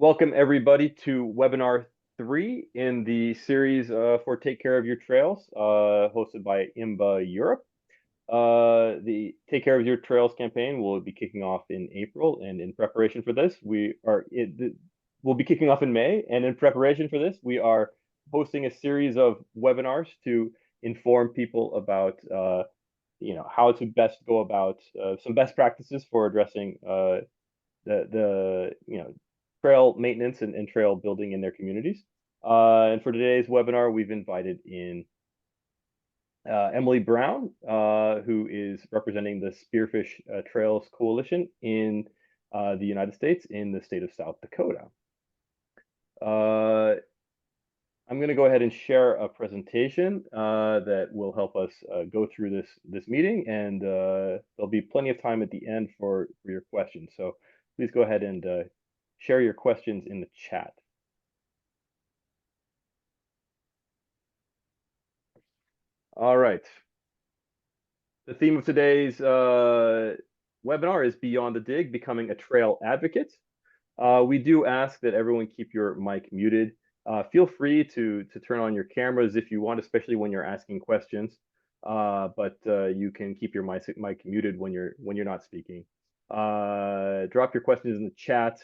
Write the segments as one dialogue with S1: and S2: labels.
S1: Welcome everybody to webinar 3 in the series for Take Care of Your Trails, hosted by IMBA Europe. The Take Care of Your Trails campaign will be kicking off in April, and in preparation for this, we'll be kicking off in May, and in preparation for this, we are hosting a series of webinars to inform people about how to best go about some best practices for addressing the trail maintenance and trail building in their communities. And for today's webinar, we've invited in Emily Brown, who is representing the Spearfish Trails Coalition in the United States, in the state of South Dakota. I'm going to go ahead and share a presentation that will help us go through this meeting, and there'll be plenty of time at the end for your questions. So please go ahead and share your questions in the chat. All right. The theme of today's webinar is Beyond the Dig, Becoming a Trail Advocate. We do ask that everyone keep your mic muted. Feel free to turn on your cameras if you want, especially when you're asking questions. But you can keep your mic muted when you're not speaking. Drop your questions in the chat.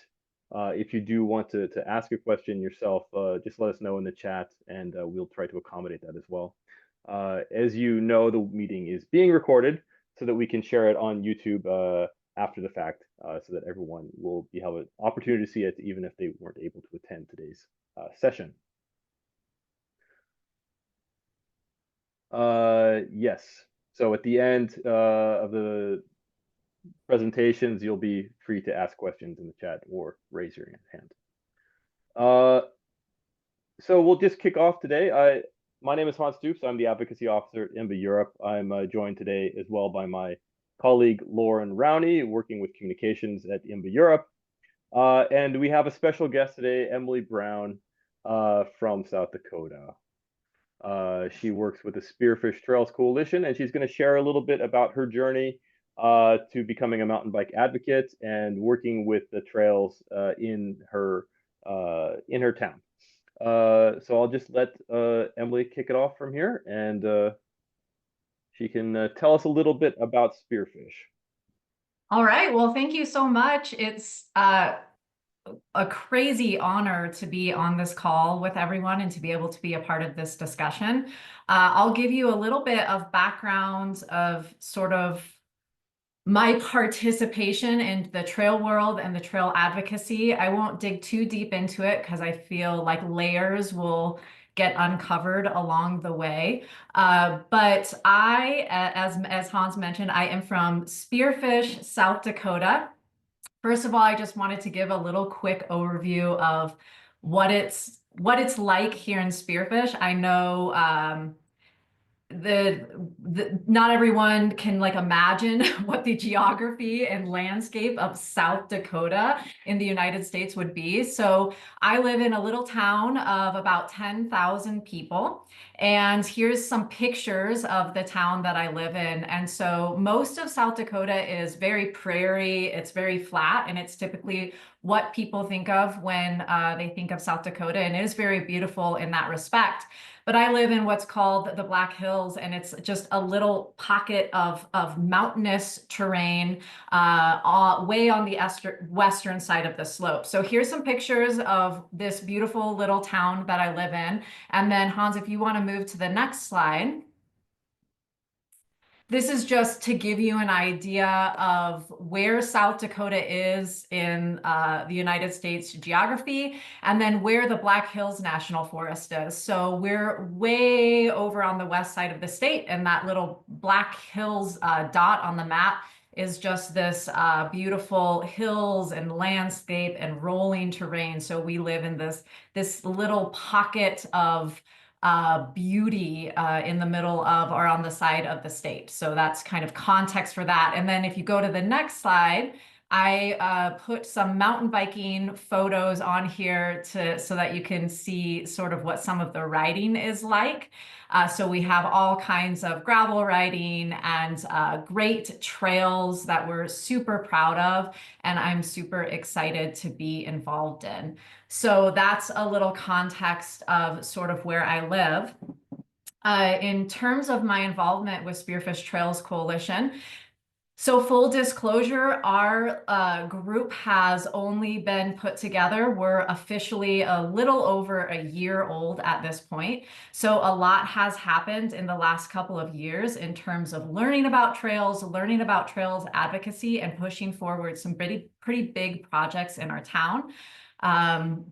S1: If you do want to ask a question yourself, just let us know in the chat, and we'll try to accommodate that as well. As you know, the meeting is being recorded so that we can share it on YouTube after the fact, so that everyone will have an opportunity to see it, even if they weren't able to attend today's session. Yes, so at the end of the presentations, you'll be free to ask questions in the chat or raise your hand. So we'll just kick off today. My name is Hans Stoops. I'm the Advocacy Officer at IMBA Europe. I'm joined today as well by my colleague Lauren Rowney, working with communications at IMBA Europe. And we have a special guest today, Emily Brown from South Dakota. She works with the Spearfish Trails Coalition, and she's going to share a little bit about her journey to becoming a mountain bike advocate and working with the trails in her town. So I'll just let Emily kick it off from here, and she can tell us a little bit about Spearfish.
S2: All right. Well, thank you so much. It's a crazy honor to be on this call with everyone and to be able to be a part of this discussion. I'll give you a little bit of background of sort of my participation in the trail world and the trail advocacy. I won't dig too deep into it because I feel like layers will get uncovered along the way. But I, as Hans mentioned, I am from Spearfish, South Dakota. First of all, I just wanted to give a little quick overview of what it's like here in Spearfish. I know not everyone can imagine what the geography and landscape of South Dakota in the United States would be. So I live in a little town of about 10,000 people, and here's some pictures of the town that I live in. And so most of South Dakota is very prairie, it's very flat, and it's typically what people think of when they think of South Dakota, and it is very beautiful in that respect. But I live in what's called the Black Hills, and it's just a little pocket of mountainous terrain way on the western side of the slope. So here's some pictures of this beautiful little town that I live in. And then Hans, if you want to move to the next slide. This is just to give you an idea of where South Dakota is in the United States geography, and then where the Black Hills National Forest is. So we're way over on the west side of the state, and that little Black Hills dot on the map is just this beautiful hills and landscape and rolling terrain. So we live in this little pocket of beauty in the middle of or on the side of the state. So that's kind of context for that. And then if you go to the next slide, I put some mountain biking photos on here so that you can see sort of what some of the riding is like. So we have all kinds of gravel riding and great trails that we're super proud of, and I'm super excited to be involved in. So that's a little context of sort of where I live. In terms of my involvement with Spearfish Trails Coalition, so full disclosure, our group has only been put together. We're officially a little over a year old at this point. So a lot has happened in the last couple of years in terms of learning about trails advocacy, and pushing forward some pretty big projects in our town.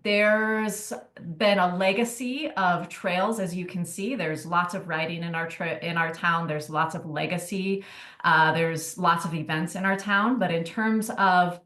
S2: There's been a legacy of trails, as you can see. There's lots of riding in our town. There's lots of legacy. There's lots of events in our town. But in terms of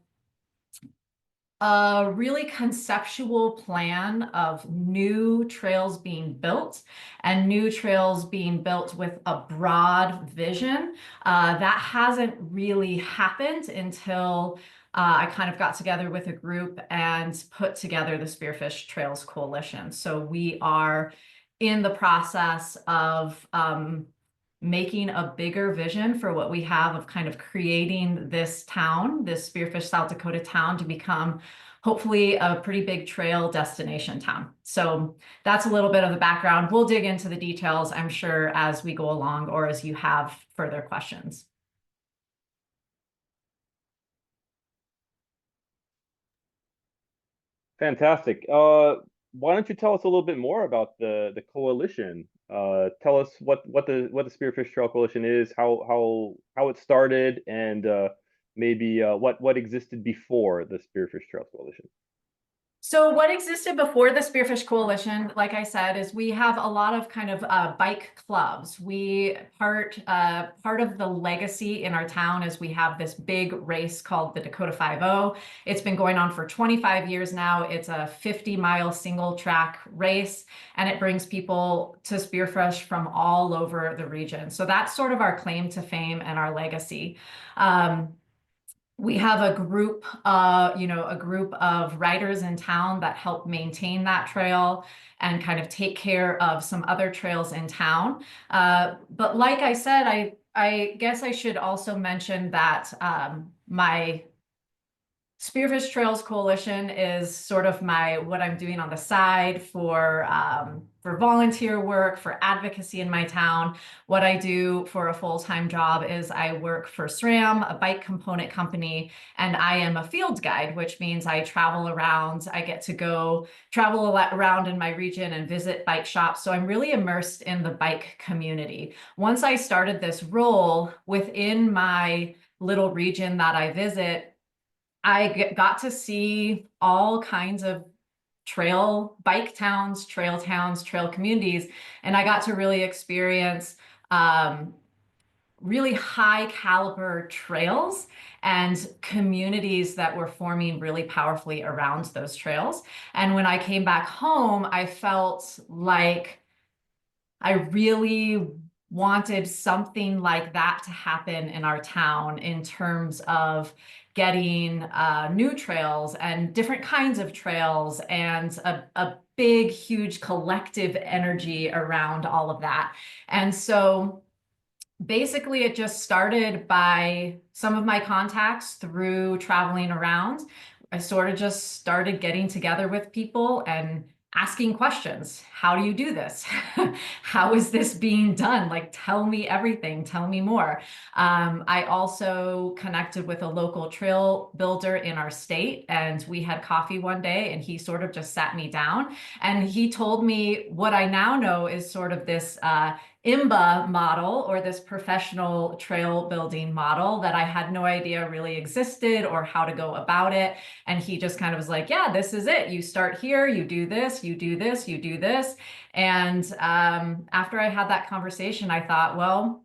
S2: a really conceptual plan of new trails being built and new trails being built with a broad vision, that hasn't really happened until I kind of got together with a group and put together the Spearfish Trails Coalition. So we are in the process of making a bigger vision for what we have of kind of creating this town, this Spearfish, South Dakota town, to become hopefully a pretty big trail destination town. So that's a little bit of the background. We'll dig into the details, I'm sure, as we go along or as you have further questions.
S1: Fantastic. Why don't you tell us a little bit more about the coalition? Tell us what the Spearfish Trail Coalition is, how it started, and maybe what existed before the Spearfish Trail Coalition.
S2: So what existed before the Spearfish Coalition, like I said, is we have a lot of kind of bike clubs. Part of the legacy in our town is we have this big race called the Dakota 5-0. It's been going on for 25 years now. It's a 50-mile single track race, and it brings people to Spearfish from all over the region. So that's sort of our claim to fame and our legacy. We have a group of riders in town that help maintain that trail and kind of take care of some other trails in town. But like I said, I guess I should also mention that my Spearfish Trails Coalition is sort of what I'm doing on the side for volunteer work, for advocacy in my town. What I do for a full-time job is I work for SRAM, a bike component company, and I am a field guide, which means I travel around. I get to go travel around in my region and visit bike shops. So I'm really immersed in the bike community. Once I started this role within my little region that I visit, I got to see all kinds of bike towns, trail communities, and I got to really experience really high caliber trails and communities that were forming really powerfully around those trails. And when I came back home, I felt like I really wanted something like that to happen in our town in terms of getting new trails and different kinds of trails and a big, huge collective energy around all of that. And so basically it just started by some of my contacts through traveling around. I sort of just started getting together with people and asking questions. How do you do this? How is this being done? Like, tell me everything, tell me more. I also connected with a local trail builder in our state, and we had coffee one day, and he sort of just sat me down and he told me what I now know is sort of this IMBA model, or this professional trail building model that I had no idea really existed or how to go about it. And he just kind of was like, yeah, this is it. You start here, you do this, you do this, you do this. And after I had that conversation, I thought, well,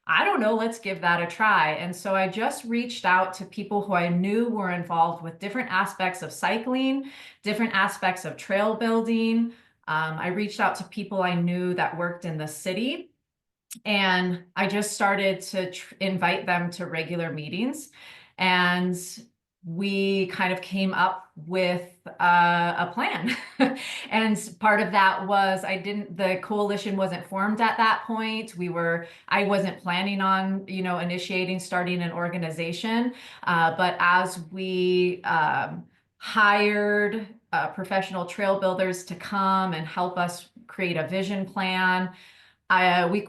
S2: I don't know, let's give that a try. And so I just reached out to people who I knew were involved with different aspects of cycling, different aspects of trail building. I reached out to people I knew that worked in the city, and I just started to invite them to regular meetings. And we kind of came up with a plan. And part of that was the coalition wasn't formed at that point. I wasn't planning on, initiating, starting an organization. But as we hired professional trail builders to come and help us create a vision plan, we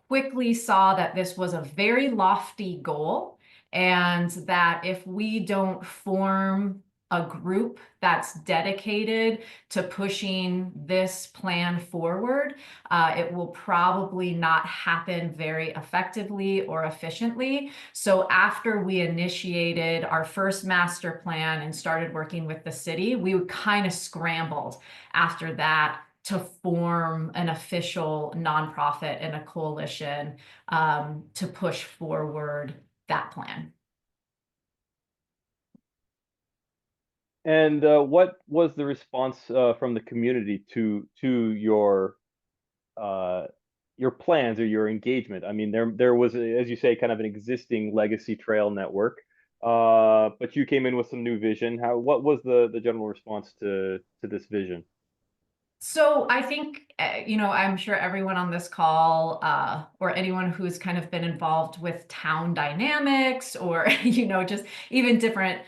S2: quickly saw that this was a very lofty goal, and that if we don't form a group that's dedicated to pushing this plan forward, it will probably not happen very effectively or efficiently. So after we initiated our first master plan and started working with the city, we kind of scrambled after that to form an official nonprofit and a coalition to push forward that plan.
S1: And what was the response from the community to your plans or your engagement? I mean, there was, as you say, kind of an existing legacy trail network, but you came in with some new vision. What was the general response to this vision?
S2: So I think, I'm sure everyone on this call, or anyone who's kind of been involved with town dynamics, or, just even different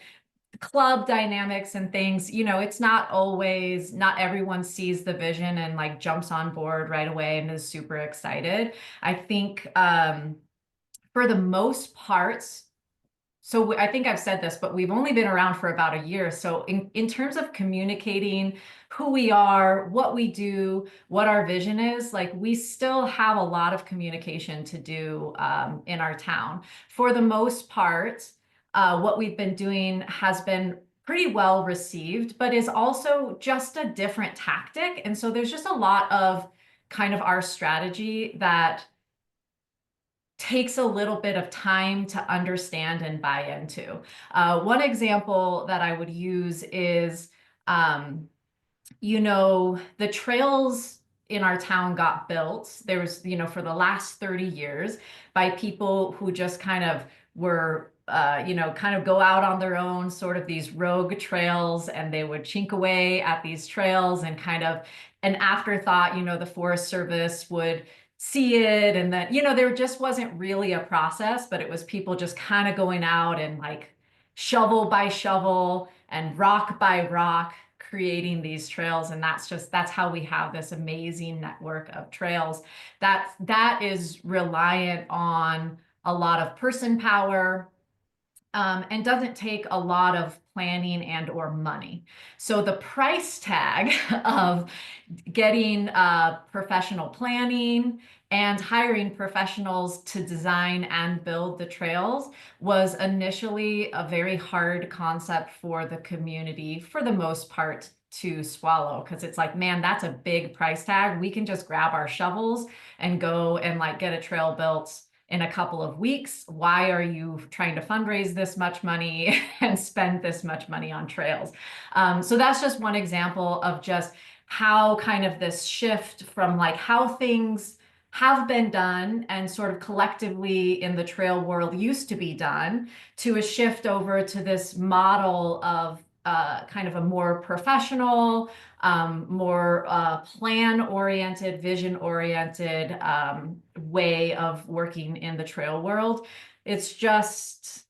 S2: club dynamics and things, it's not everyone sees the vision and like jumps on board right away and is super excited. I think for the most part, so I think I've said this, but we've only been around for about a year. So in terms of communicating who we are, what we do, what our vision is, like we still have a lot of communication to do in our town. For the most part, what we've been doing has been pretty well received, but is also just a different tactic. And so there's just a lot of kind of our strategy that takes a little bit of time to understand and buy into. One example that I would use is, the trails in our town got built. There was, for the last 30 years by people who just kind of were, kind of go out on their own, sort of these rogue trails, and they would chink away at these trails and kind of an afterthought, the Forest Service would see it. And then, there just wasn't really a process, but it was people just kind of going out and like shovel by shovel and rock by rock creating these trails. And that's how we have this amazing network of trails that is reliant on a lot of person power, and doesn't take a lot of planning and or money. So the price tag of getting professional planning and hiring professionals to design and build the trails was initially a very hard concept for the community, for the most part, to swallow, because it's like, man, that's a big price tag. We can just grab our shovels and go and like get a trail built in a couple of weeks. Why are you trying to fundraise this much money and spend this much money on trails? So that's just one example of just how kind of this shift from like how things have been done and sort of collectively in the trail world used to be done, to a shift over to this model of kind of a more professional, more plan-oriented, vision-oriented way of working in the trail world. It's just,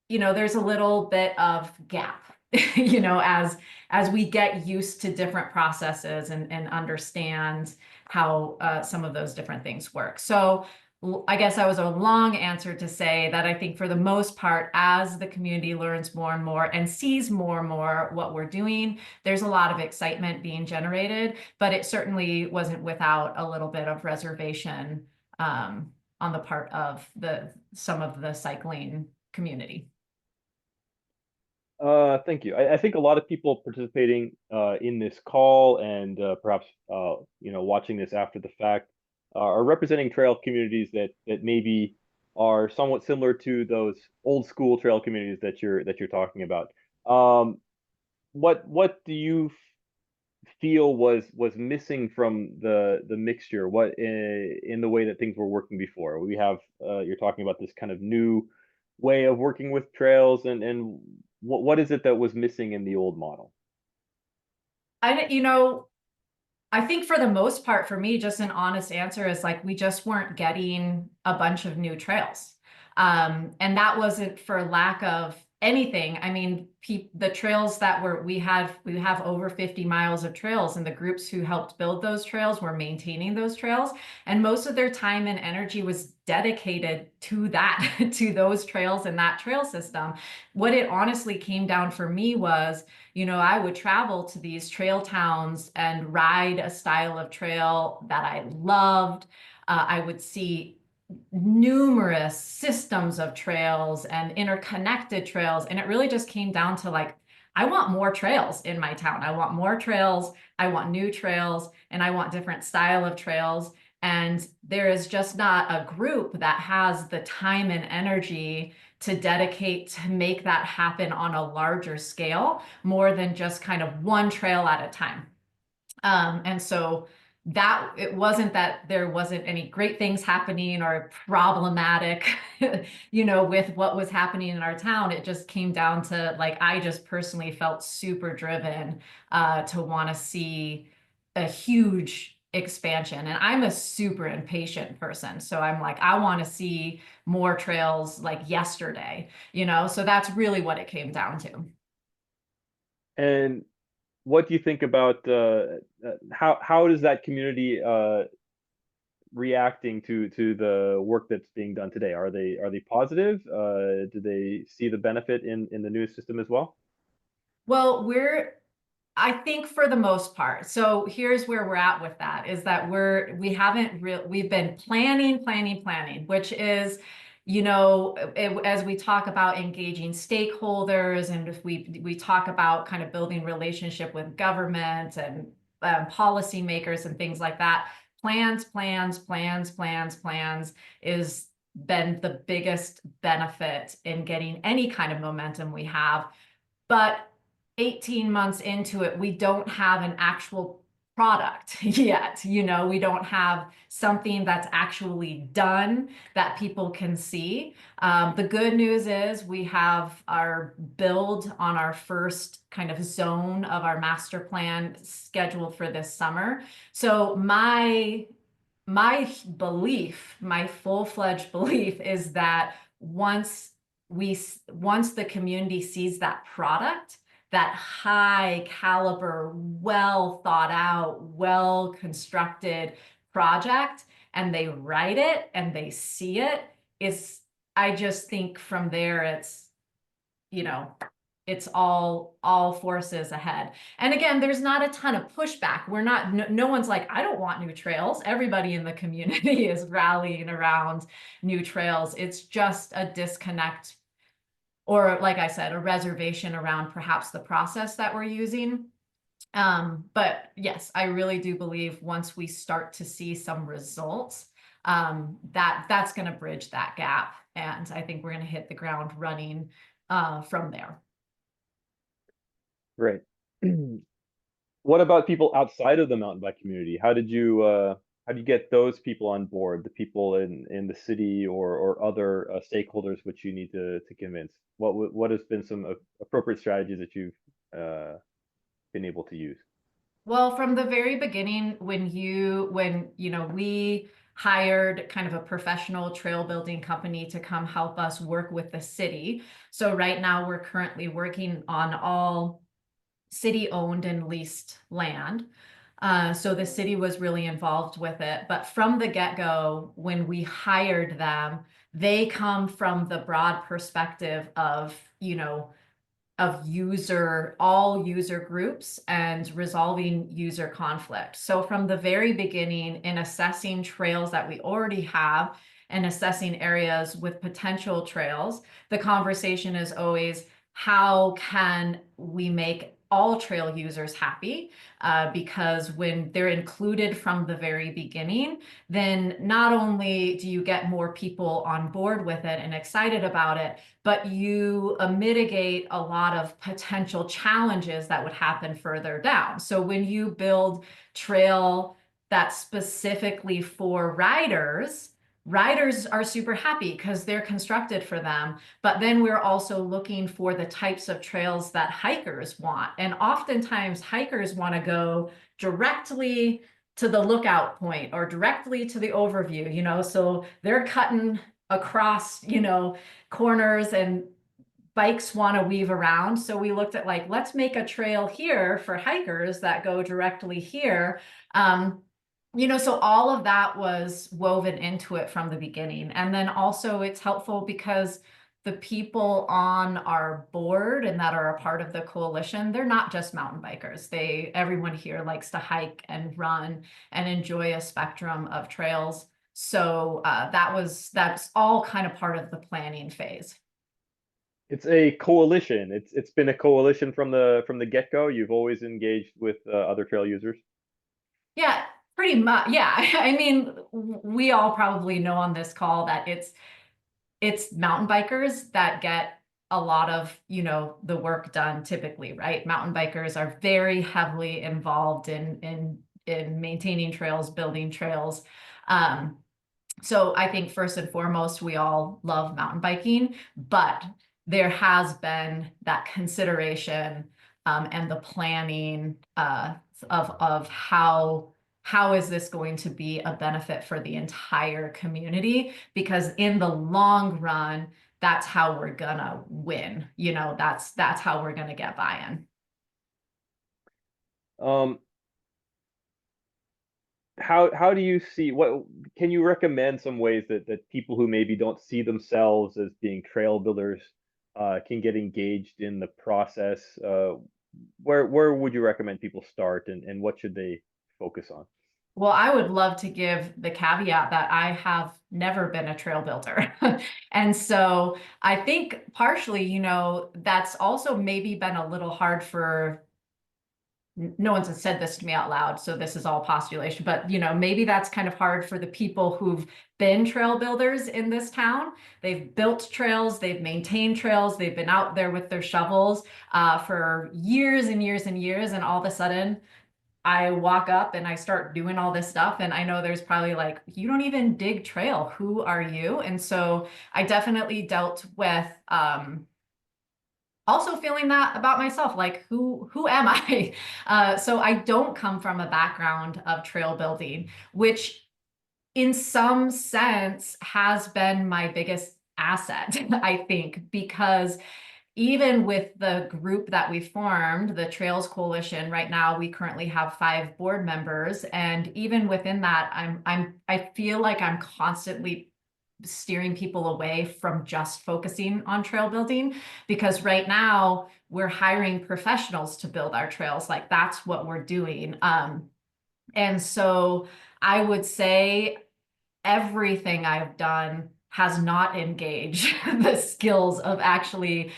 S2: there's a little bit of gap, as we get used to different processes and understand how some of those different things work. So I guess that was a long answer to say that I think for the most part, as the community learns more and more and sees more and more what we're doing, there's a lot of excitement being generated, but it certainly wasn't without a little bit of reservation on the part of some of the cycling community.
S1: Thank you. I think a lot of people participating in this call and perhaps watching this after the fact are representing trail communities that maybe are somewhat similar to those old school trail communities that you're talking about. What do you feel was missing from the mixture? What in the way that things were working before? We have you're talking about this kind of new way of working with trails, and what is it that was missing in the old model?
S2: You know, I think for the most part, for me, just an honest answer is like we just weren't getting a bunch of new trails. And that wasn't for lack of anything. I mean, the trails that we have over 50 miles of trails, and the groups who helped build those trails were maintaining those trails. And most of their time and energy was dedicated to that, to those trails and that trail system. What it honestly came down for me was, you know, I would travel to these trail towns and ride a style of trail that I loved. I would see numerous systems of trails and interconnected trails. And it really just came down to like, I want more trails in my town. I want more trails. I want new trails, and I want different style of trails. And there is just not a group that has the time and energy to dedicate to make that happen on a larger scale, more than just kind of one trail at a time. And so that it wasn't that there wasn't any great things happening or problematic, you know, with what was happening in our town. It just came down to like, I just personally felt super driven to want to see a huge expansion. And I'm a super impatient person. So I'm like, I want to see more trails like yesterday, you know? So that's really what it came down to.
S1: And what do you think about how does that community reacting to the work that's being done today? Are they positive? Do they see the benefit in the new system as well?
S2: Well, I think for the most part. So here's where we're at with that is that we've been planning, which is, you know, as we talk about engaging stakeholders, and if we talk about kind of building relationship with government and policymakers and things like that, plans is been the biggest benefit in getting any kind of momentum we have. But 18 months into it, we don't have an actual product yet. You know, we don't have something that's actually done that people can see. The good news is we have our build on our first kind of zone of our master plan scheduled for this summer. So my belief, my full-fledged belief is that once the community sees that product, that high caliber, well thought out, well constructed project, and they write it and they see it, is I just think from there it's, you know, it's all forces ahead. And again, there's not a ton of pushback. We're not, no one's like, I don't want new trails. Everybody in the community is rallying around new trails. It's just a disconnect, or like I said, a reservation around perhaps the process that we're using. But yes, I really do believe once we start to see some results, that's going to bridge that gap. And I think we're going to hit the ground running from there.
S1: Right. What about people outside of the mountain bike community? How do you get those people on board, the people in the city or other stakeholders which you need to convince? What has been some appropriate strategies that you've been able to use?
S2: Well, from the very beginning, when you know, we hired kind of a professional trail building company to come help us work with the city. So right now we're currently working on all city owned and leased land. So the city was really involved with it. But from the get-go, when we hired them, they come from the broad perspective of, you know, of all user groups and resolving user conflict. So from the very beginning, in assessing trails that we already have and assessing areas with potential trails, the conversation is always, how can we make all trail users happy? Because when they're included from the very beginning, then not only do you get more people on board with it and excited about it, but you mitigate a lot of potential challenges that would happen further down. So when you build trail that's specifically for riders, riders are super happy because they're constructed for them. But then we're also looking for the types of trails that hikers want. And oftentimes hikers want to go directly to the lookout point or directly to the overview, so they're cutting across, corners, and bikes want to weave around. So we looked at like, let's make a trail here for hikers that go directly here. So all of that was woven into it from the beginning. And then also it's helpful because the people on our board and that are a part of the coalition, they're not just mountain bikers. Everyone here likes to hike and run and enjoy a spectrum of trails. So that's all kind of part of the planning phase.
S1: It's a coalition. It's been a coalition from the get-go. You've always engaged with other trail users.
S2: Yeah, pretty much. Yeah. I mean, we all probably know on this call that it's mountain bikers that get a lot of, the work done typically, right? Mountain bikers are very heavily involved in maintaining trails, building trails. So I think first and foremost, we all love mountain biking, but there has been that consideration and the planning of how is this going to be a benefit for the entire community? Because in the long run, that's how we're gonna win. That's how we're gonna get buy-in.
S1: Um, how do you see, what can you recommend some ways that people who maybe don't see themselves as being trail builders can get engaged in the process? Where would you recommend people start, and what should they focus on?
S2: Well, I would love to give the caveat that I have never been a trail builder. And so I think partially, that's also maybe been a little hard for, no one's said this to me out loud, so this is all postulation, but maybe that's kind of hard for the people who've been trail builders in this town. They've built trails, they've maintained trails, they've been out there with their shovels for years and years and years, and all of a sudden I walk up and I start doing all this stuff. And I know there's probably like, you don't even dig trail. Who are you? And so I definitely dealt with also feeling that about myself, like who am I? So I don't come from a background of trail building, which in some sense has been my biggest asset, I think, because even with the group that we formed, the Trails Coalition, right now we currently have 5 board members, and even within that, I feel like I'm constantly steering people away from just focusing on trail building, because right now we're hiring professionals to build our trails. Like that's what we're doing. And so I would say everything I've done has not engaged the skills of actually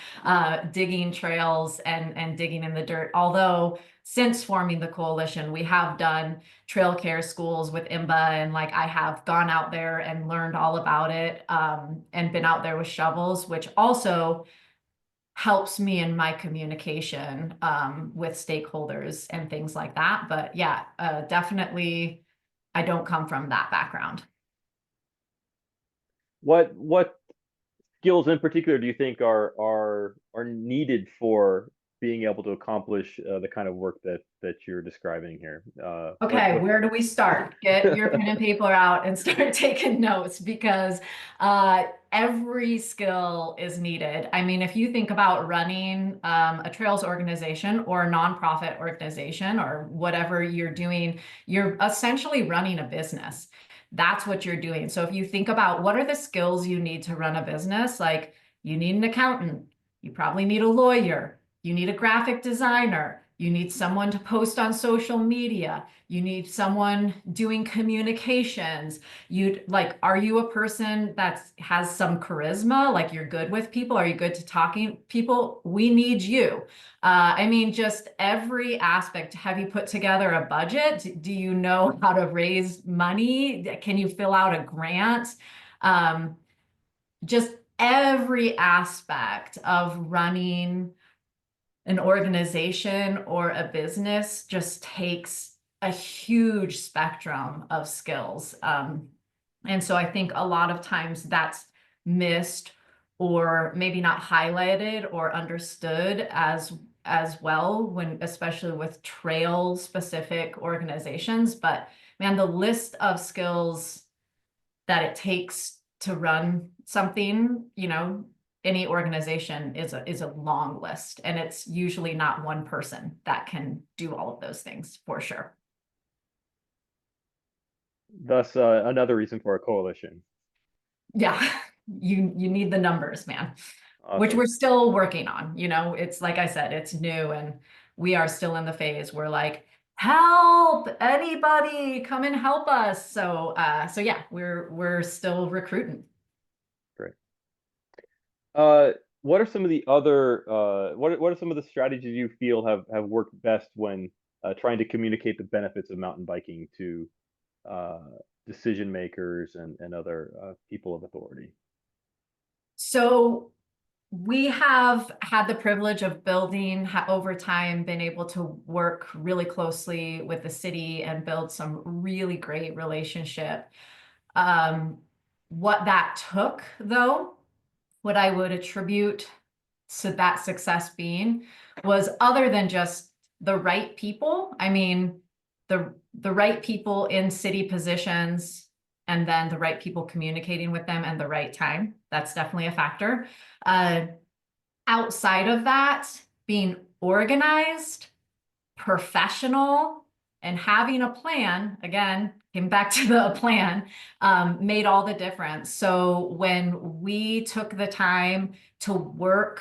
S2: digging trails and digging in the dirt. Although since forming the coalition, we have done trail care schools with IMBA, and like I have gone out there and learned all about it and been out there with shovels, which also helps me in my communication with stakeholders and things like that. But yeah, definitely, I don't come from that background.
S1: What skills in particular do you think are needed for being able to accomplish the kind of work that you're describing here?
S2: Okay, where do we start? Get your pen and paper out and start taking notes, because every skill is needed. I mean, if you think about running a trails organization or a nonprofit organization or whatever you're doing, you're essentially running a business. That's what you're doing. So if you think about what are the skills you need to run a business, like you need an accountant, you probably need a lawyer, you need a graphic designer, you need someone to post on social media, you need someone doing communications. Are you a person that has some charisma? Like you're good with people? Are you good to talking people? We need you. I mean, just every aspect. Have you put together a budget? Do you know how to raise money? Can you fill out a grant? Just every aspect of running an organization or a business just takes a huge spectrum of skills. And so I think a lot of times that's missed or maybe not highlighted or understood as well when, especially with trail specific organizations. But man, the list of skills that it takes to run something, any organization is a long list, and it's usually not one person that can do all of those things for sure.
S1: Thus, another reason for a coalition.
S2: Yeah, you need the numbers, man, which
S1: Awesome.
S2: we're still working on. It's like I said, it's new, and we are still in the phase where like, help, anybody come and help us. So yeah, we're still recruiting.
S1: Great. Uh, what are some of the other what are some of the strategies you feel have worked best when trying to communicate the benefits of mountain biking to uh, decision makers and other people of authority?
S2: So we have had the privilege of building over time, been able to work really closely with the city and build some really great relationship. What that took, though, what I would attribute to that success being was other than just the right people. I mean, the right people in city positions, and then the right people communicating with them and the right time. That's definitely a factor. Uh, Outside of that, being organized, professional, and having a plan, again, came back to the plan, made all the difference. So when we took the time to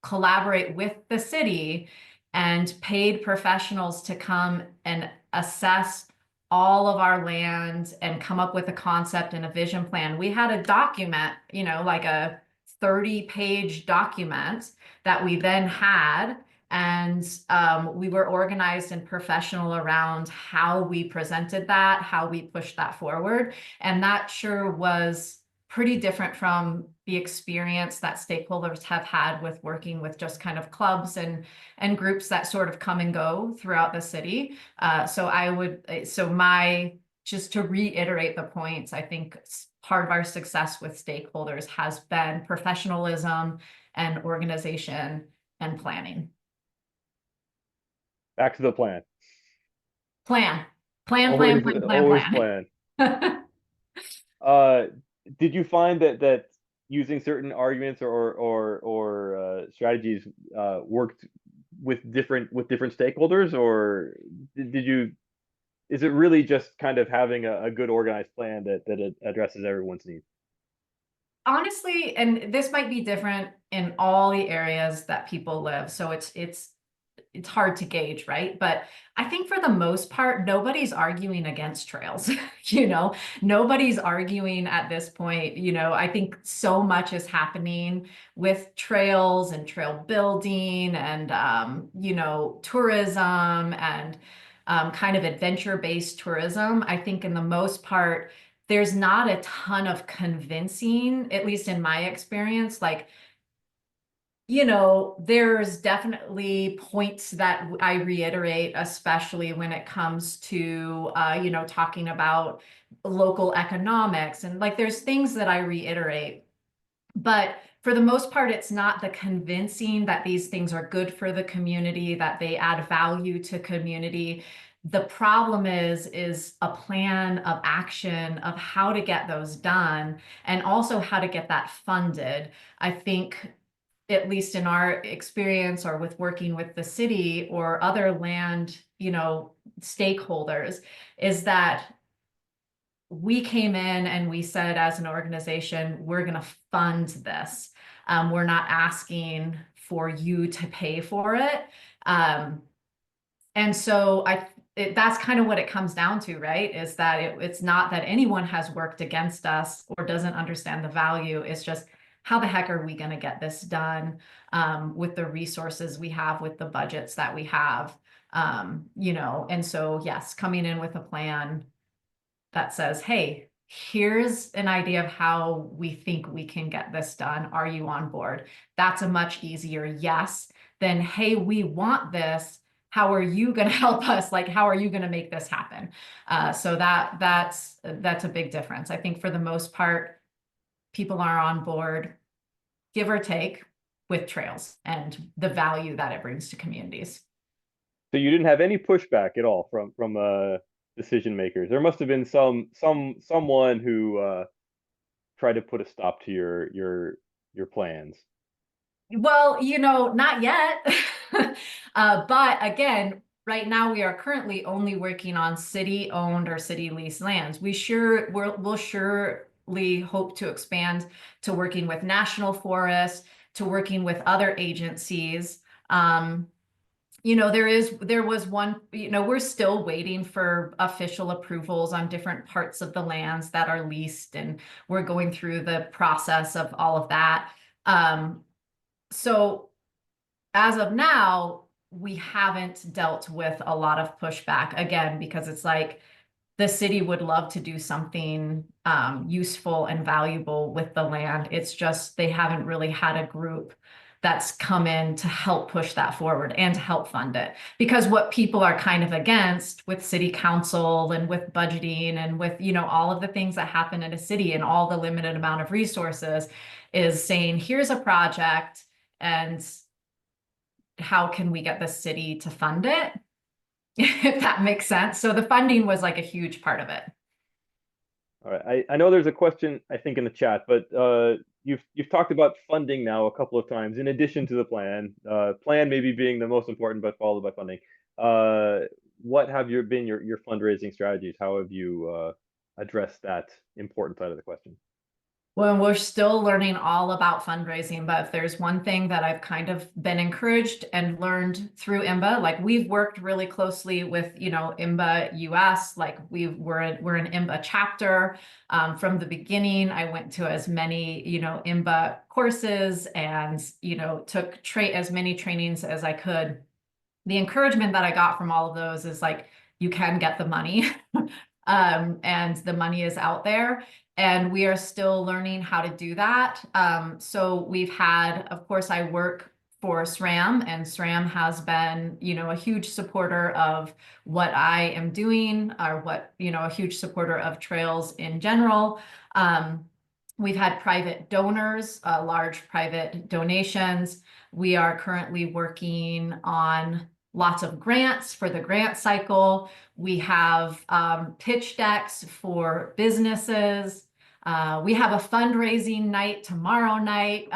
S2: collaborate with the city and paid professionals to come and assess all of our land and come up with a concept and a vision plan, we had a document, like a 30-page document that we then had, and we were organized and professional around how we presented that, how we pushed that forward. And that sure was pretty different from the experience that stakeholders have had with working with just kind of clubs and groups that sort of come and go throughout the city. Just to reiterate the points, I think part of our success with stakeholders has been professionalism and organization and planning.
S1: Back to the plan.
S2: Plan, plan, plan,
S1: Always,
S2: plan, plan,
S1: always plan.
S2: plan.
S1: Uh, did you find that using certain arguments or strategies worked with different stakeholders, or did you? Is it really just kind of having a good organized plan that it addresses everyone's needs?
S2: Honestly, and this might be different in all the areas that people live, so it's hard to gauge, right? But I think for the most part, nobody's arguing against trails. Nobody's arguing at this point. I think so much is happening with trails and trail building and tourism and kind of adventure-based tourism. I think in the most part, there's not a ton of convincing, at least in my experience, like, there's definitely points that I reiterate, especially when it comes to, talking about local economics. And like, there's things that I reiterate. But for the most part, it's not the convincing that these things are good for the community, that they add value to community. The problem is a plan of action of how to get those done and also how to get that funded. I think at least in our experience or with working with the city or other land, stakeholders, is that we came in and we said, as an organization, we're going to fund this. We're not asking for you to pay for it. And so that's kind of what it comes down to, right? Is that it's not that anyone has worked against us or doesn't understand the value. It's just, how the heck are we going to get this done with the resources we have, with the budgets that we have? And so, yes, coming in with a plan that says, hey, here's an idea of how we think we can get this done. Are you on board? That's a much easier yes than, hey, we want this. how are you going to help us? Like, how are you going to make this happen? So that's a big difference. I think for the most part, people are on board, give or take, with trails and the value that it brings to communities.
S1: So you didn't have any pushback at all from decision makers. There must have been someone who tried to put a stop to your plans.
S2: Well, not yet. But again, right now we are currently only working on city-owned or city-leased lands. We'll surely hope to expand to working with national forests, to working with other agencies. There was one, we're still waiting for official approvals on different parts of the lands that are leased, and we're going through the process of all of that. So as of now, we haven't dealt with a lot of pushback, again, because it's like the city would love to do something useful and valuable with the land. It's just they haven't really had a group that's come in to help push that forward and to help fund it. Because what people are kind of against with city council and with budgeting and with, all of the things that happen in a city and all the limited amount of resources is saying, here's a project and how can we get the city to fund it? If that makes sense. So the funding was like a huge part of it.
S1: All right. I know there's a question, I think, in the chat, but you've talked about funding now a couple of times, in addition to the plan. Plan maybe being the most important, but followed by funding. What have been your fundraising strategies? How have you addressed that important side of the question?
S2: Well, we're still learning all about fundraising, but if there's one thing that I've kind of been encouraged and learned through IMBA, like we've worked really closely with, IMBA US, like we're an IMBA chapter. From the beginning, I went to as many, IMBA courses and, took as many trainings as I could. The encouragement that I got from all of those is like, you can get the money. And the money is out there. And we are still learning how to do that. So we've had, of course, I work for SRAM, and SRAM has been, a huge supporter of what I am doing, or a huge supporter of trails in general. We've had private donors, large private donations. We are currently working on lots of grants for the grant cycle. We have pitch decks for businesses. We have a fundraising night tomorrow night.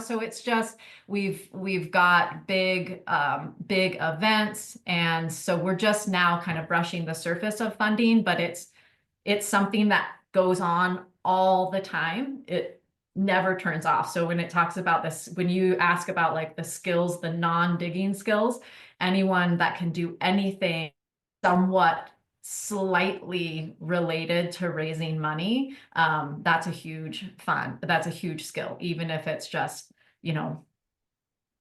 S2: So it's just we've got big events, and so we're just now kind of brushing the surface of funding, but it's something that goes on all the time. It never turns off. So when it talks about this, when you ask about like the skills, the non-digging skills, anyone that can do anything somewhat slightly related to raising money, that's a huge skill, even if it's just,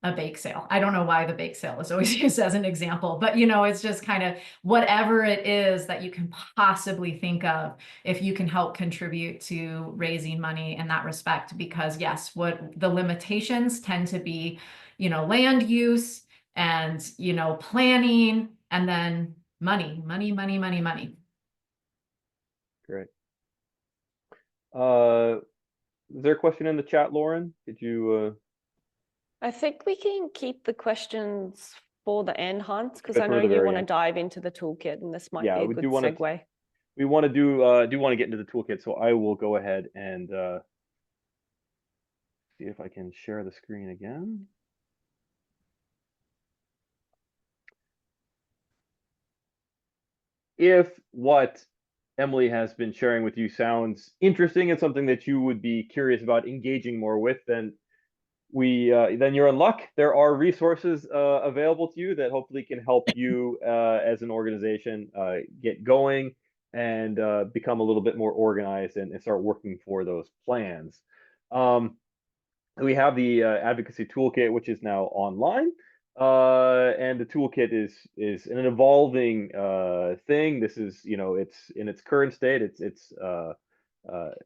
S2: a bake sale. I don't know why the bake sale is always used as an example, but it's just kind of whatever it is that you can possibly think of, if you can help contribute to raising money in that respect. Because yes, what the limitations tend to be, land use and, planning, and then money.
S1: Great. Is there a question in the chat, Lauren? Did you
S3: I think we can keep the questions for the end, Hans, because I know
S1: for the
S3: you
S1: very
S3: want to
S1: end?
S3: dive into the toolkit, and this might be a
S1: we
S3: good
S1: do want to
S3: segue.
S1: we want to do want to get into the toolkit, so I will go ahead and see if I can share the screen again. If what Emily has been sharing with you sounds interesting and something that you would be curious about engaging more with, then then you're in luck. There are resources available to you that hopefully can help you as an organization get going and become a little bit more organized and start working for those plans. We have the advocacy toolkit, which is now online. And the toolkit is an evolving thing. This is, it's in its current state. It's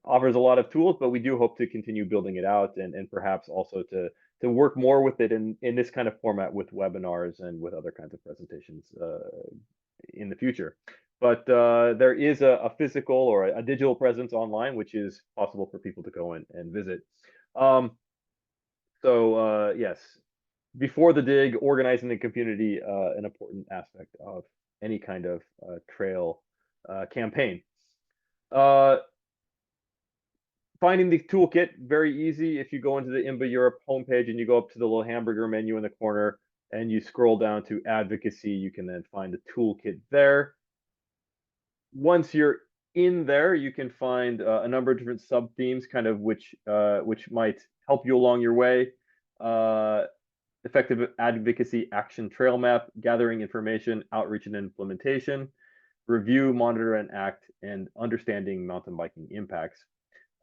S1: offers a lot of tools, but we do hope to continue building it out and perhaps also to work more with it in this kind of format with webinars and with other kinds of presentations in the future. But there is a physical or a digital presence online, which is possible for people to go and visit. Yes, before the dig, organizing the community, an important aspect of any kind of trail campaign. Finding the toolkit, very easy. If you go into the IMBA Europe homepage and you go up to the little hamburger menu in the corner and you scroll down to Advocacy, you can then find the toolkit there. Once you're in there, you can find a number of different sub themes, kind of which might help you along your way. Effective advocacy action trail map, gathering information, outreach and implementation, review, monitor and act, and understanding mountain biking impacts.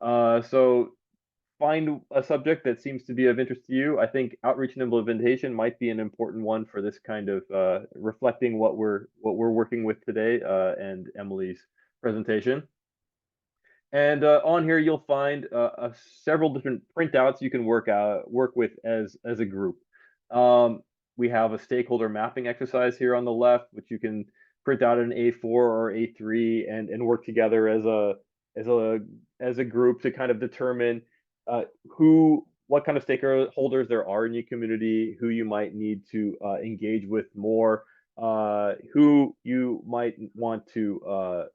S1: So find a subject that seems to be of interest to you. I think outreach and implementation might be an important one for this kind of reflecting what we're working with today and Emily's presentation. And on here you'll find several different printouts you can work with as a group. We have a stakeholder mapping exercise here on the left, which you can print out in A4 or A3 and work together as a group to kind of determine what kind of stakeholders there are in your community, who you might need to engage with more, who you might want to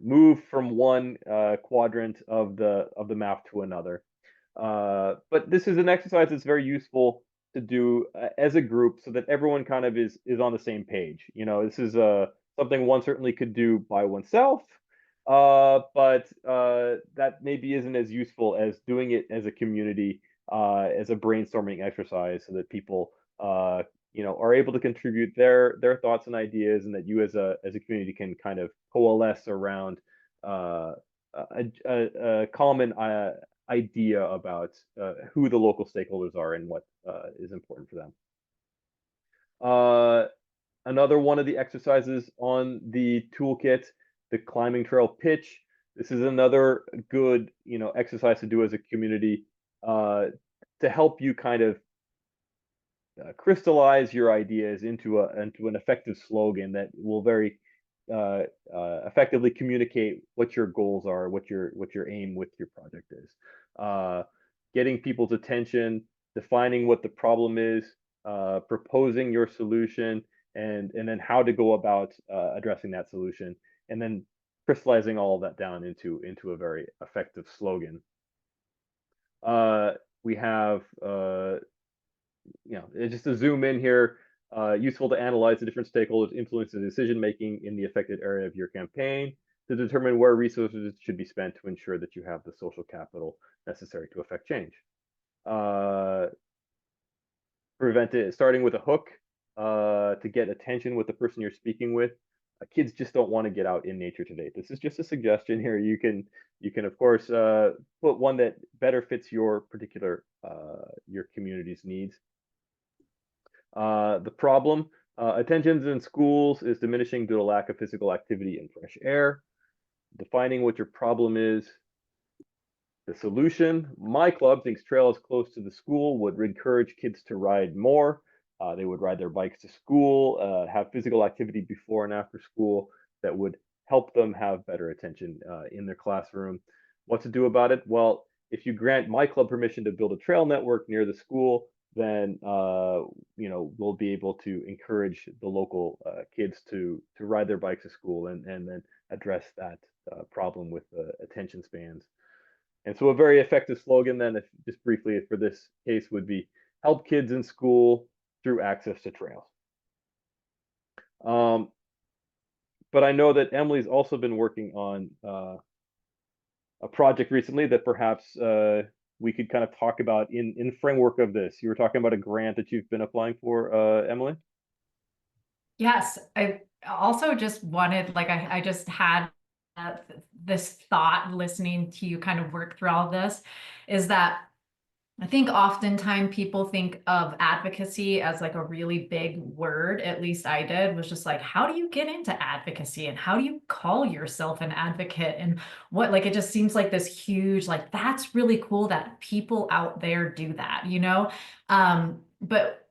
S1: move from one quadrant of the map to another. But this is an exercise that's very useful to do as a group so that everyone kind of is on the same page. This is something one certainly could do by oneself, but that maybe isn't as useful as doing it as a community, as a brainstorming exercise, so that people are able to contribute their thoughts and ideas, and that you as a community can kind of coalesce around a common idea about who the local stakeholders are and what is important for them. Another one of the exercises on the toolkit, the climbing trail pitch. This is another good exercise to do as a community to help you kind of crystallize your ideas into an effective slogan that will very effectively communicate what your goals are, what your aim with your project is. Getting people's attention, defining what the problem is, proposing your solution, and then how to go about addressing that solution, and then crystallizing all of that down into a very effective slogan. We have just to zoom in here, useful to analyze the different stakeholders' influence in decision making in the affected area of your campaign, to determine where resources should be spent to ensure that you have the social capital necessary to affect change. Prevent it, starting with a hook to get attention with the person you're speaking with. Kids just don't want to get out in nature today. This is just a suggestion here. You can of course put one that better fits your particular your community's needs. The problem, attendance in schools is diminishing due to lack of physical activity and fresh air. Defining what your problem is. The solution, my club thinks trails close to the school would encourage kids to ride more. They would ride their bikes to school, have physical activity before and after school that would help them have better attention in their classroom. What to do about it? Well, if you grant my club permission to build a trail network near the school, then we'll be able to encourage the local kids to ride their bikes to school and then address that problem with attention spans. And so a very effective slogan then, if just briefly for this case, would be help kids in school through access to trails. But I know that Emily's also been working on a project recently that perhaps we could kind of talk about in framework of this. You were talking about a grant that you've been applying for, Emily?
S2: Yes, I also just wanted, I just had this thought listening to you kind of work through all of this, is that I think oftentimes people think of advocacy as like a really big word, at least I did, was just like, how do you get into advocacy and how do you call yourself an advocate? And what, like, it just seems like this huge, like, that's really cool that people out there do that, you know? But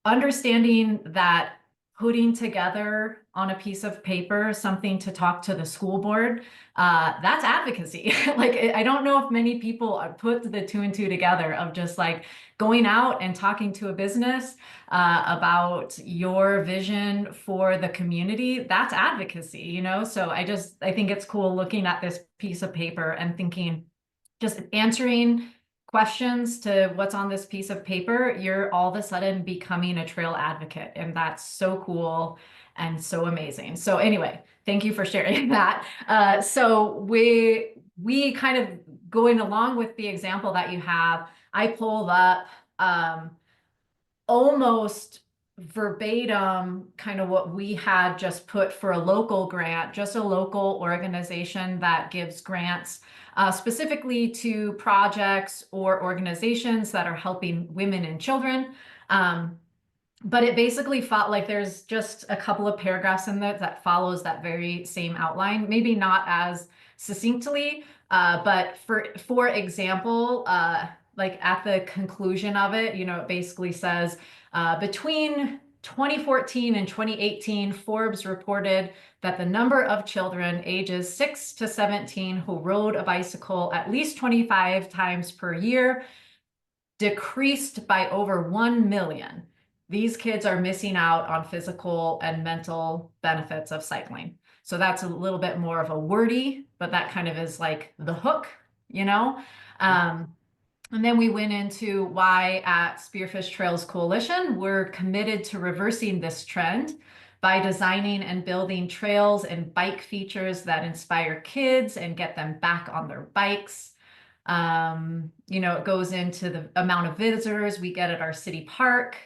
S2: understanding that putting together on a piece of paper something to talk to the school board, that's advocacy. Like, I don't know if many people put the two and two together of just like going out and talking to a business about your vision for the community. That's advocacy, you know? So I think it's cool looking at this piece of paper and thinking, just answering questions to what's on this piece of paper, you're all of a sudden becoming a trail advocate. And that's so cool and so amazing. So anyway, thank you for sharing that. So we kind of going along with the example that you have, I pulled up almost verbatim kind of what we had just put for a local grant, just a local organization that gives grants specifically to projects or organizations that are helping women and children. But it basically felt like there's just a couple of paragraphs in there that follows that very same outline, maybe not as succinctly, but for example, like at the conclusion of it, you know, it basically says, between 2014 and 2018, Forbes reported that the number of children ages 6 to 17 who rode a bicycle at least 25 times per year decreased by over 1 million. These kids are missing out on physical and mental benefits of cycling. So that's a little bit more of a wordy, but that kind of is like the hook, you know? And then we went into why at Spearfish Trails Coalition, we're committed to reversing this trend by designing and building trails and bike features that inspire kids and get them back on their bikes. You know, it goes into the amount of visitors we get at our city park.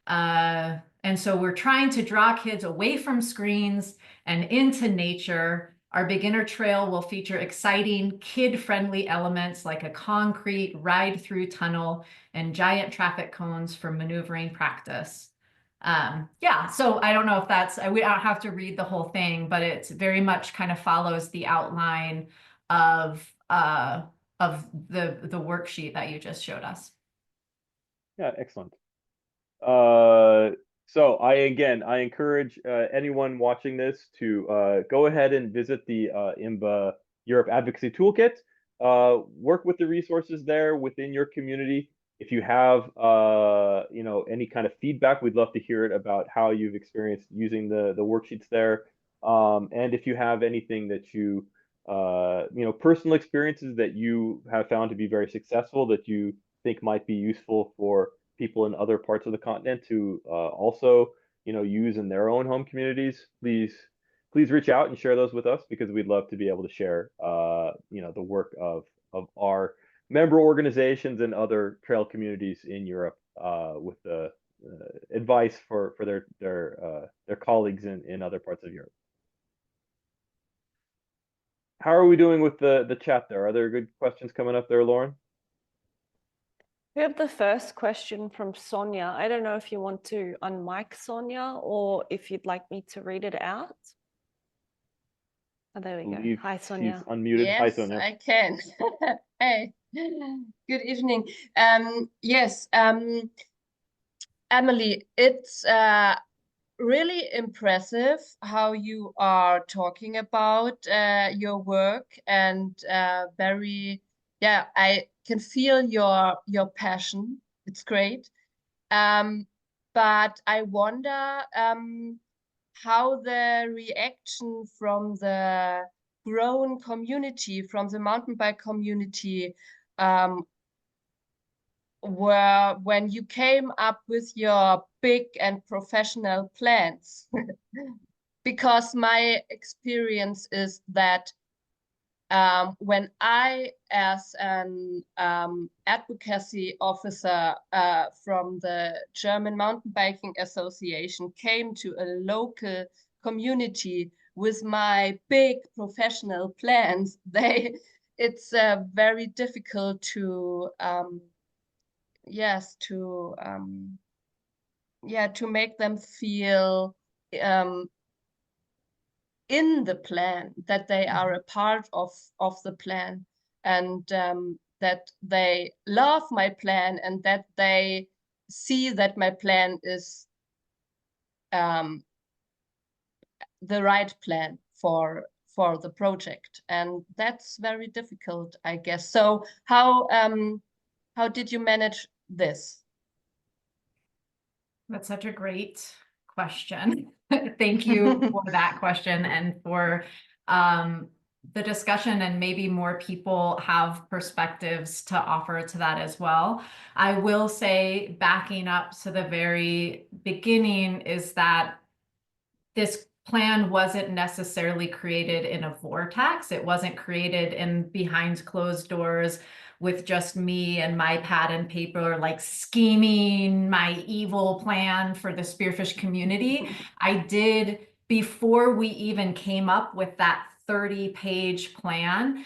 S2: And so we're trying to draw kids away from screens and into nature. Our beginner trail will feature exciting kid-friendly elements like a concrete ride-through tunnel and giant traffic cones for maneuvering practice. Yeah, so I don't know if that's, we don't have to read the whole thing, but it's very much kind of follows the outline of the worksheet that you just showed us.
S1: Yeah, excellent. So I encourage anyone watching this to go ahead and visit the IMBA Europe Advocacy Toolkit. Work with the resources there within your community. If you have you know, any kind of feedback, we'd love to hear it about how you've experienced using the worksheets there. And if you have anything that you know, personal experiences that you have found to be very successful that you think might be useful for people in other parts of the continent to also, you know, use in their own home communities, please reach out and share those with us, because we'd love to be able to share, you know, the work of our member organizations and other trail communities in Europe with the advice for their colleagues in other parts of Europe. How are we doing with the chat there? Are there good questions coming up there, Lauren?
S3: We have the first question from Sonia. I don't know if you want to unmic Sonia or if you'd like me to read it out. Oh, there we go. Hi, Sonia.
S1: She's unmuted.
S4: Yes,
S1: Hi, Sonia.
S4: I can. Hey, good evening. Yes, Emily, it's really impressive how you are talking about your work, and very, yeah, I can feel your passion. It's great. But I wonder how the reaction from the grown community, from the mountain bike community, were when you came up with your big and professional plans. Because my experience is that when I, as an advocacy officer from the German Mountain Biking Association, came to a local community with my big professional plans, it's very difficult to yes, to make them feel in the plan, that they are a part of the plan, and that they love my plan, and that they see that my plan is the right plan for the project. And that's very difficult, I guess. So how did you manage this?
S2: That's such a great question. Thank you for that question and for the discussion, and maybe more people have perspectives to offer to that as well. I will say, backing up to the very beginning, is that this plan wasn't necessarily created in a vortex. It wasn't created in behind closed doors with just me and my pad and paper, like scheming my evil plan for the Spearfish community. I did, before we even came up with that 30-page plan,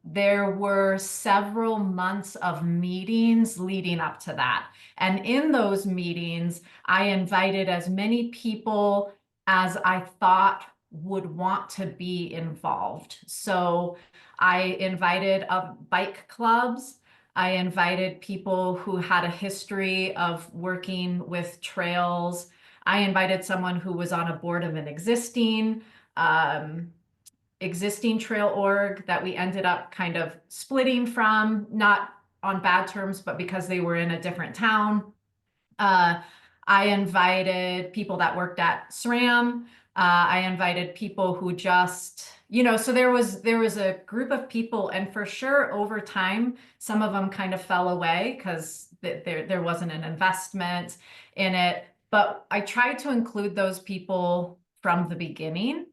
S2: there were several months of meetings leading up to that. And in those meetings, I invited as many people as I thought would want to be involved. So I invited bike clubs. I invited people who had a history of working with trails. I invited someone who was on a board of an existing trail org that we ended up kind of splitting from, not on bad terms, but because they were in a different town. I invited people that worked at SRAM. I invited people who just, so there was a group of people, and for sure over time, some of them kind of fell away because there wasn't an investment in it. But I tried to include those people from the beginning.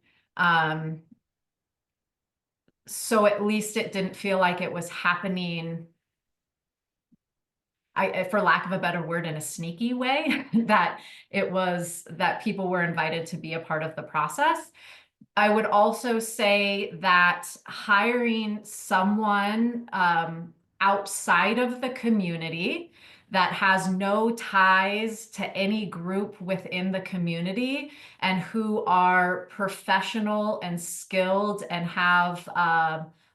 S2: So at least it didn't feel like it was happening, for lack of a better word, in a sneaky way, that people were invited to be a part of the process. I would also say that hiring someone outside of the community that has no ties to any group within the community, and who are professional and skilled and have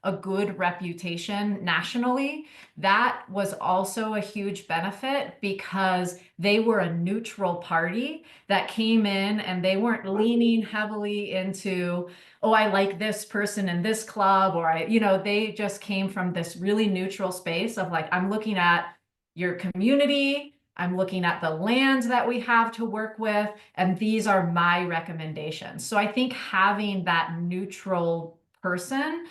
S2: a good reputation nationally, that was also a huge benefit, because they were a neutral party that came in, and they weren't leaning heavily into, oh, I like this person in this club, or they just came from this really neutral space of like, I'm looking at your community, I'm looking at the land that we have to work with, and these are my recommendations. So I think having that neutral person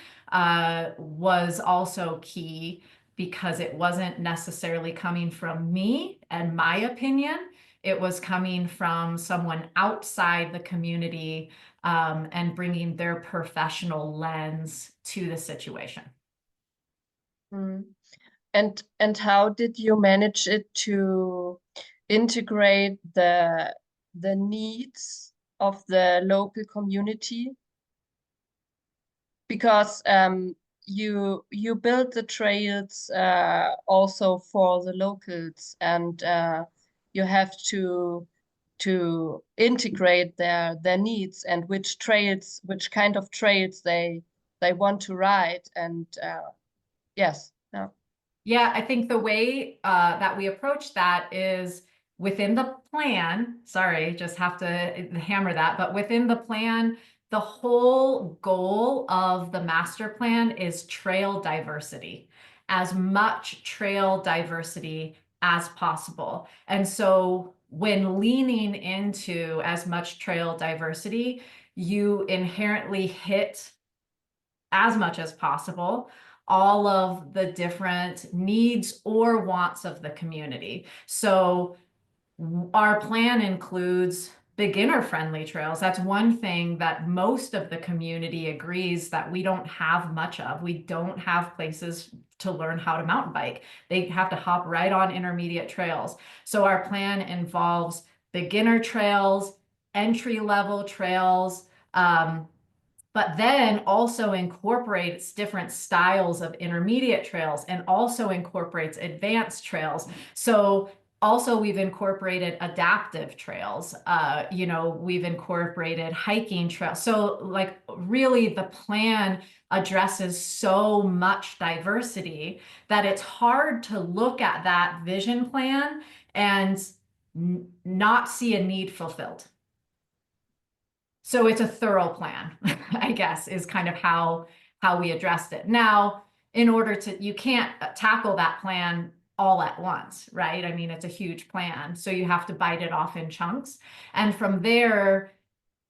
S2: was also key, because it wasn't necessarily coming from me and my opinion. It was coming from someone outside the community and bringing their professional lens to the situation.
S4: Mm. And how did you manage it to integrate the needs of the local community? Because you build the trails also for the locals, and you have to integrate their needs, and which kind of trails they want to ride. And yes.
S2: Yeah, I think the way that we approach that is within the plan. Sorry, just have to hammer that. But within the plan, the whole goal of the master plan is trail diversity, as much trail diversity as possible. And so when leaning into as much trail diversity, you inherently hit, as much as possible, all of the different needs or wants of the community. So our plan includes beginner-friendly trails. That's one thing that most of the community agrees that we don't have much of. We don't have places to learn how to mountain bike. They have to hop right on intermediate trails. So our plan involves beginner trails, entry-level trails, but then also incorporates different styles of intermediate trails and also incorporates advanced trails. So also we've incorporated adaptive trails, you know, we've incorporated hiking trails. So like really the plan addresses so much diversity that it's hard to look at that vision plan and not see a need fulfilled. So it's a thorough plan, I guess, is kind of how we addressed it. Now, in order to, you can't tackle that plan all at once, right? I mean, it's a huge plan. So you have to bite it off in chunks. And from there,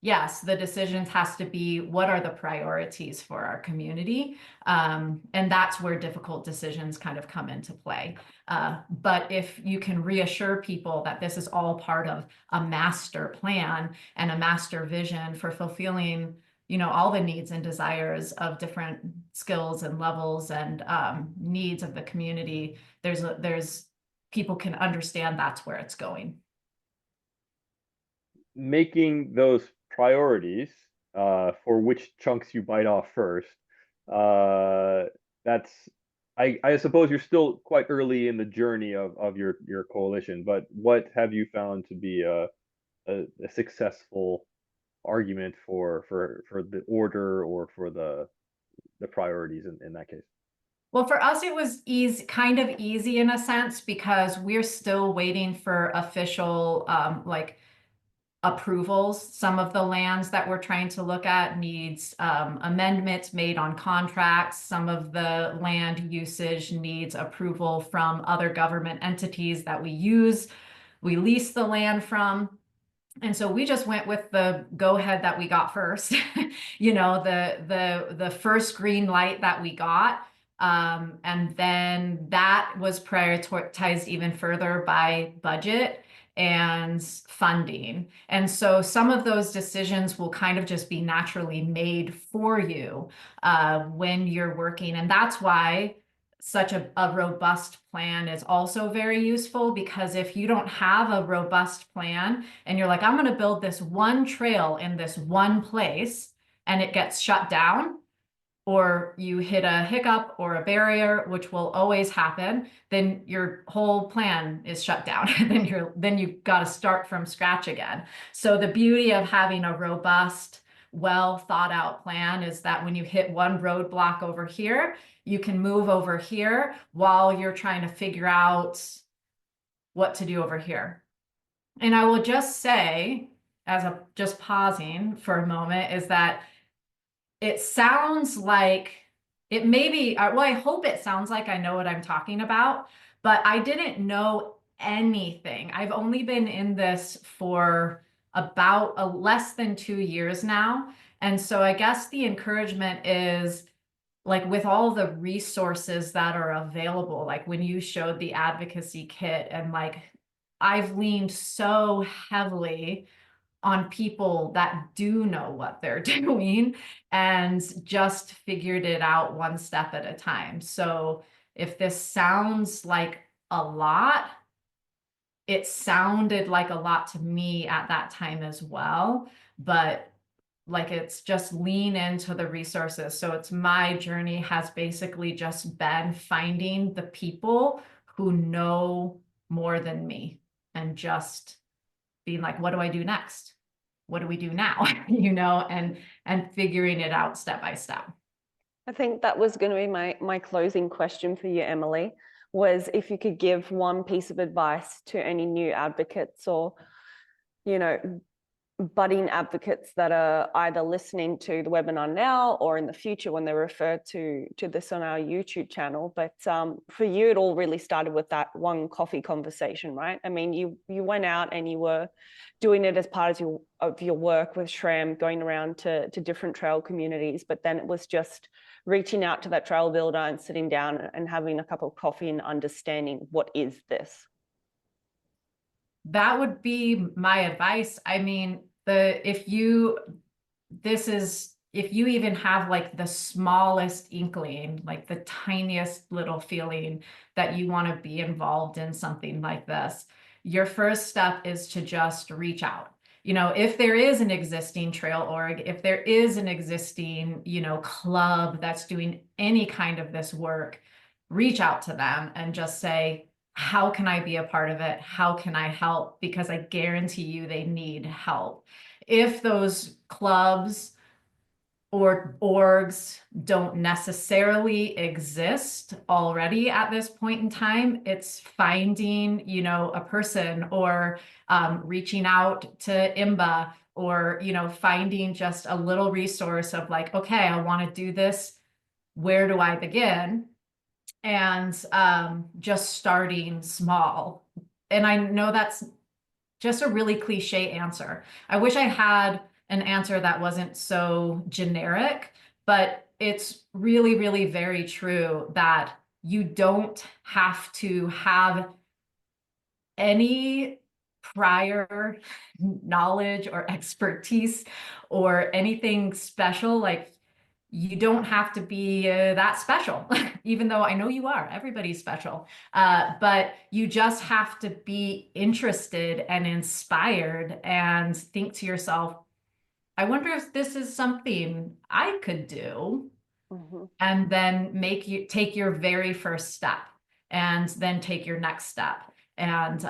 S2: yes, the decisions has to be, what are the priorities for our community? And that's where difficult decisions kind of come into play. But if you can reassure people that this is all part of a master plan and a master vision for fulfilling, you know, all the needs and desires of different skills and levels and needs of the community, there's people can understand that's where it's going.
S1: Making those priorities for which chunks you bite off first, that's I suppose you're still quite early in the journey of your coalition, but what have you found to be a successful argument for the order or for the priorities in that case?
S2: Well, for us, it was easy, kind of easy in a sense, because we're still waiting for official like approvals. Some of the lands that we're trying to look at needs amendments made on contracts. Some of the land usage needs approval from other government entities that we lease the land from. And so we just went with the go ahead that we got first, you know, the first green light that we got. And then that was prioritized even further by budget and funding. And so some of those decisions will kind of just be naturally made for you when you're working. And that's why such a robust plan is also very useful, because if you don't have a robust plan and you're like, I'm going to build this one trail in this one place, and it gets shut down, or you hit a hiccup or a barrier, which will always happen, then your whole plan is shut down. then you've got to start from scratch again. So the beauty of having a robust, well thought out plan is that when you hit one roadblock over here, you can move over here while you're trying to figure out what to do over here. And I will just say, as a just pausing for a moment, is that it sounds like it may be, well, I hope it sounds like I know what I'm talking about, but I didn't know anything. I've only been in this for about less than 2 years now. And so I guess the encouragement is, like, with all the resources that are available, like when you showed the advocacy kit, and like, I've leaned so heavily on people that do know what they're doing and just figured it out one step at a time. So if this sounds like a lot, it sounded like a lot to me at that time as well, but like, it's just lean into the resources. So it's, my journey has basically just been finding the people who know more than me and just being like, what do I do next? What do we do now? You know, and figuring it out step by step.
S3: I think that was going to be my closing question for you, Emily, was if you could give one piece of advice to any new advocates or, you know, budding advocates that are either listening to the webinar now or in the future when they refer to this on our YouTube channel. But for you, it all really started with that one coffee conversation, right? I mean, you went out and you were doing it as part of your work with SRAM, going around to different trail communities, but then it was just reaching out to that trail builder and sitting down and having a cup of coffee and understanding, what is this?
S2: That would be my advice. I mean, if you even have like the smallest inkling, like the tiniest little feeling that you want to be involved in something like this, your first step is to just reach out if there is an existing trail org, if there is an existing, club that's doing any kind of this work, reach out to them and just say, how can I be a part of it? How can I help? Because I guarantee you they need help. If those clubs or orgs don't necessarily exist already at this point in time, it's finding, a person or reaching out to IMBA or, finding just a little resource of like, okay, I want to do this. Where do I begin? And just starting small. And I know that's just a really cliche answer. I wish I had an answer that wasn't so generic, but it's really, really very true that you don't have to have any prior knowledge or expertise or anything special. Like, you don't have to be that special, even though I know you are. Everybody's special. But you just have to be interested and inspired and think to yourself, I wonder if this is something I could do.
S3: Mhm.
S2: And then take your very first step and then take your next step. And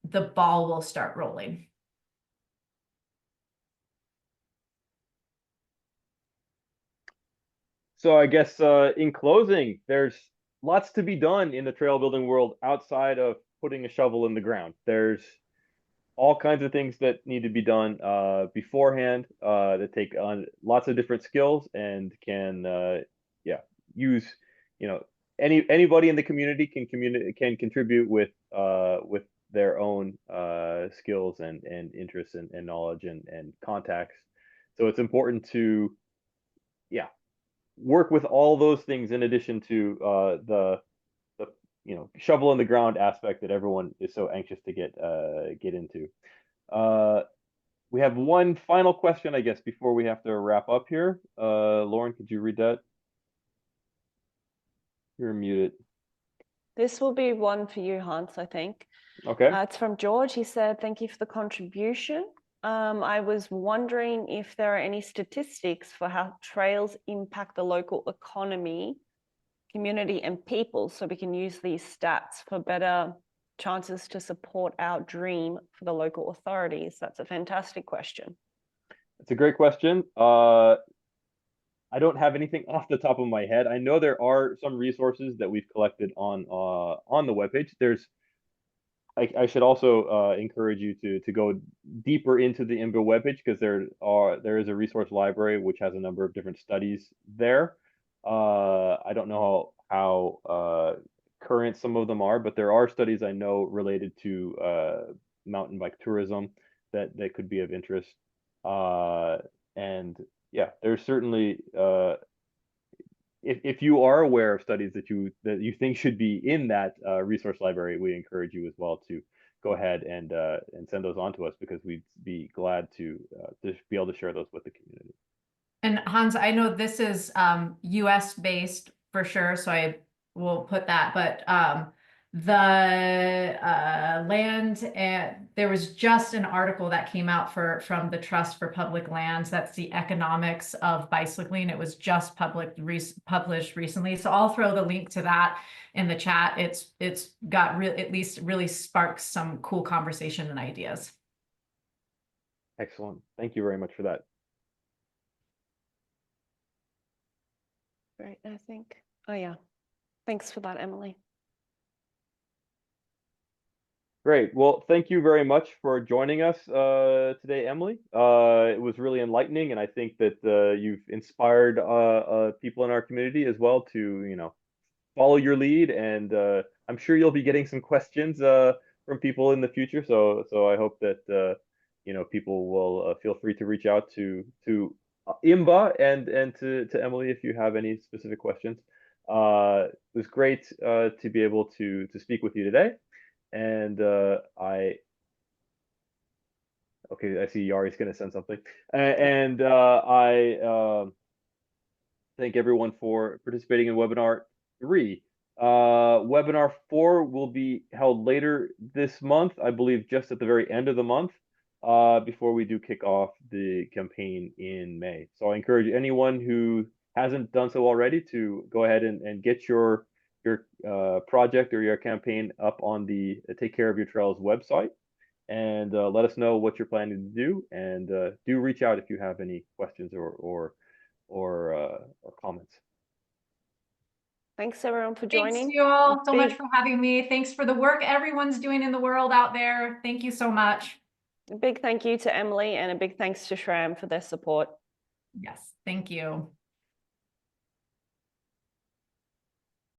S2: the ball will start rolling.
S1: So I guess in closing, there's lots to be done in the trail building world outside of putting a shovel in the ground. There's all kinds of things that need to be done beforehand that take on lots of different skills and can yeah, use, anybody in the community can contribute with their own skills and interests and knowledge and contacts. So it's important to, yeah, work with all those things in addition to the shovel in the ground aspect that everyone is so anxious to get into. We have one final question, I guess, before we have to wrap up here. Lauren, could you read that? You're muted.
S3: This will be one for you, Hans, I think.
S1: Okay.
S3: It's from George. He said, thank you for the contribution. I was wondering if there are any statistics for how trails impact the local economy, community, and people, so we can use these stats for better chances to support our dream for the local authorities. That's a fantastic question.
S1: It's a great question. I don't have anything off the top of my head. I know there are some resources that we've collected on the webpage. I should also encourage you to go deeper into the IMBA webpage because there is a resource library which has a number of different studies there. I don't know how current some of them are, but there are studies I know related to mountain bike tourism that could be of interest. And yeah, there's certainly if you are aware of studies that you think should be in that resource library, we encourage you as well to go ahead and send those on to us because we'd be glad to be able to share those with the community.
S2: And Hans, I know this is US based for sure, so I will put that, but the land, and there was just an article that came out from the Trust for Public Lands. That's the economics of bicycling. It was just published recently. So I'll throw the link to that in the chat. It's got at least really sparks some cool conversation and ideas.
S1: Excellent. Thank you very much for that.
S3: Great, I think. Oh yeah. Thanks for that, Emily.
S1: Great. Well, thank you very much for joining us today, Emily. It was really enlightening, and I think that you've inspired people in our community as well to, follow your lead. And I'm sure you'll be getting some questions from people in the future. So I hope that people will feel free to reach out to IMBA and to Emily if you have any specific questions. It was great to be able to speak with you today. And I see Yari's going to send something. And I thank everyone for participating in webinar 3. Webinar 4 will be held later this month, I believe just at the very end of the month. before we do kick off the campaign in May. So I encourage anyone who hasn't done so already to go ahead and get your project or your campaign up on the Take Care of Your Trails website, and let us know what you're planning to do, and do reach out if you have any questions or comments.
S3: Thanks everyone for joining.
S2: Thanks you all so much for having me. Thanks for the work everyone's doing in the world out there. Thank you so much.
S3: A big thank you to Emily and a big thanks to SRAM for their support.
S2: Yes, thank you.